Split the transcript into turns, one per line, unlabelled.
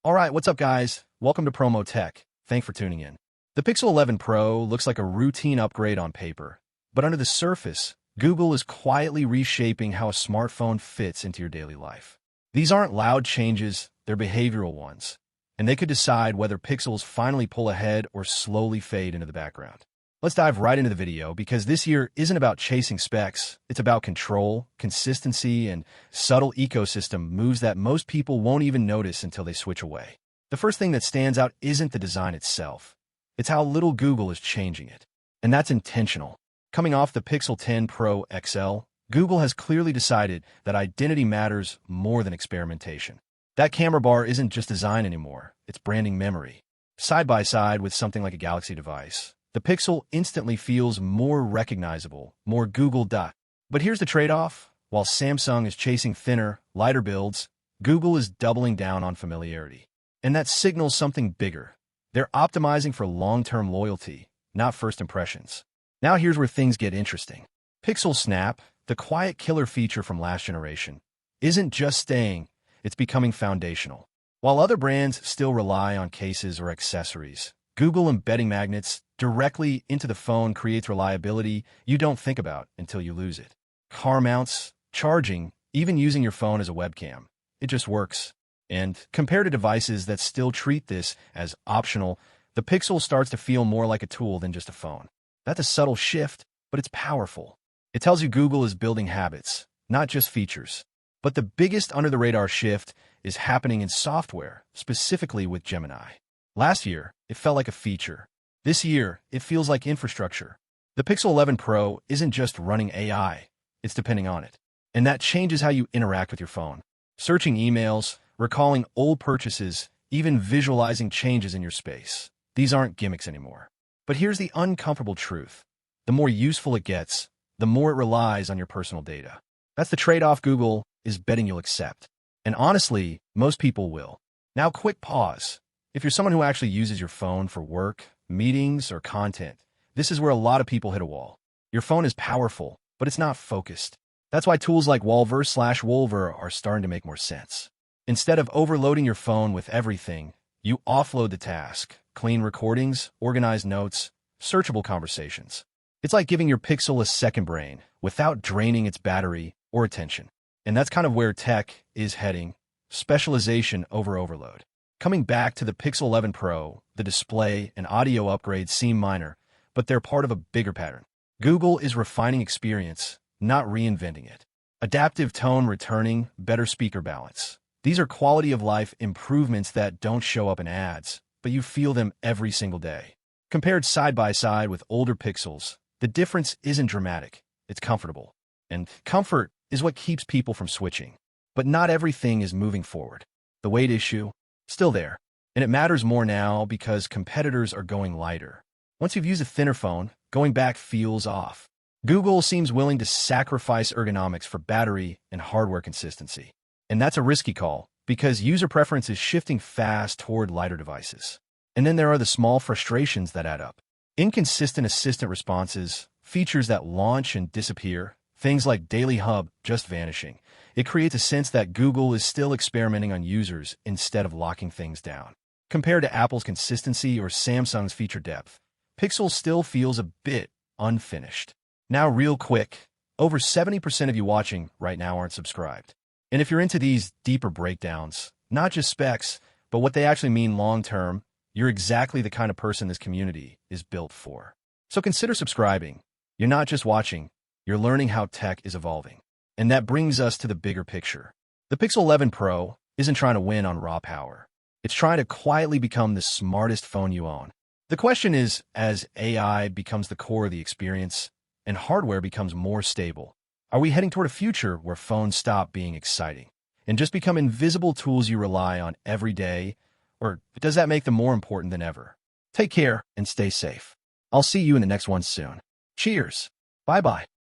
All right, what's up, guys? Welcome to Promotech. Thanks for tuning in. The Pixel 11 Pro looks like a routine upgrade on paper, but under the surface, Google is quietly reshaping how a smartphone fits into your daily life. These aren't loud changes, they're behavioral ones, and they could decide whether Pixels finally pull ahead or slowly fade into the background. Let's dive right into the video because this year isn't about chasing specs, it's about control, consistency, and subtle ecosystem moves that most people won't even notice until they switch away. The first thing that stands out isn't the design itself, it's how little Google is changing it. And that's intentional. Coming off the Pixel 10 Pro XL, Google has clearly decided that identity matters more than experimentation. That camera bar isn't just design anymore, it's branding memory. Side by side with something like a Galaxy device, the Pixel instantly feels more recognizable, more Google. But here's the trade-off. While Samsung is chasing thinner, lighter builds, Google is doubling down on familiarity. And that signals something bigger. They're optimizing for long-term loyalty, not first impressions. Now here's where things get interesting. Pixel Snap, the quiet killer feature from last generation, isn't just staying, it's becoming foundational. While other brands still rely on cases or accessories, Google embedding magnets directly into the phone creates reliability you don't think about until you lose it. Car mounts, charging, even using your phone as a webcam. It just works. And compared to devices that still treat this as optional, the Pixel starts to feel more like a tool than just a phone. That's a subtle shift, but it's powerful. It tells you Google is building habits, not just features. But the biggest under-the-radar shift is happening in software, specifically with Gemini. Last year, it felt like a feature. This year, it feels like infrastructure. The Pixel 11 Pro isn't just running AI, it's depending on it. And that changes how you interact with your phone. Searching emails, recalling old purchases, even visualizing changes in your space. These aren't gimmicks anymore. But here's the uncomfortable truth. The more useful it gets, the more it relies on your personal data. That's the trade-off Google is betting you'll accept. And honestly, most people will. Now, quick pause. If you're someone who actually uses your phone for work, meetings, or content, this is where a lot of people hit a wall. Your phone is powerful, but it's not focused. That's why tools like Wolver are starting to make more sense. Instead of overloading your phone with everything, you offload the task, clean recordings, organize notes, searchable conversations. It's like giving your Pixel a second brain without draining its battery or attention. And that's kind of where tech is heading, specialization over overload. Coming back to the Pixel 11 Pro, the display and audio upgrades seem minor, but they're part of a bigger pattern. Google is refining experience, not reinventing it. Adaptive tone returning, better speaker balance. These are quality of life improvements that don't show up in ads, but you feel them every single day. Compared side by side with older Pixels, the difference isn't dramatic, it's comfortable. And comfort is what keeps people from switching. But not everything is moving forward. The weight issue, still there. And it matters more now because competitors are going lighter. Once you've used a thinner phone, going back feels off. Google seems willing to sacrifice ergonomics for battery and hardware consistency. And that's a risky call because user preference is shifting fast toward lighter devices. And then there are the small frustrations that add up. Inconsistent assistant responses, features that launch and disappear, things like Daily Hub just vanishing. It creates a sense that Google is still experimenting on users instead of locking things down. Compared to Apple's consistency or Samsung's feature depth, Pixel still feels a bit unfinished. Now, real quick, over 70% of you watching right now aren't subscribed. And if you're into these deeper breakdowns, not just specs, but what they actually mean long-term, you're exactly the kind of person this community is built for. So consider subscribing. You're not just watching, you're learning how tech is evolving. And that brings us to the bigger picture. The Pixel 11 Pro isn't trying to win on raw power. It's trying to quietly become the smartest phone you own. The question is, as AI becomes the core of the experience and hardware becomes more stable, are we heading toward a future where phones stop being exciting and just become invisible tools you rely on every day? Or does that make them more important than ever? Take care and stay safe. I'll see you in the next one soon. Cheers. Bye-bye.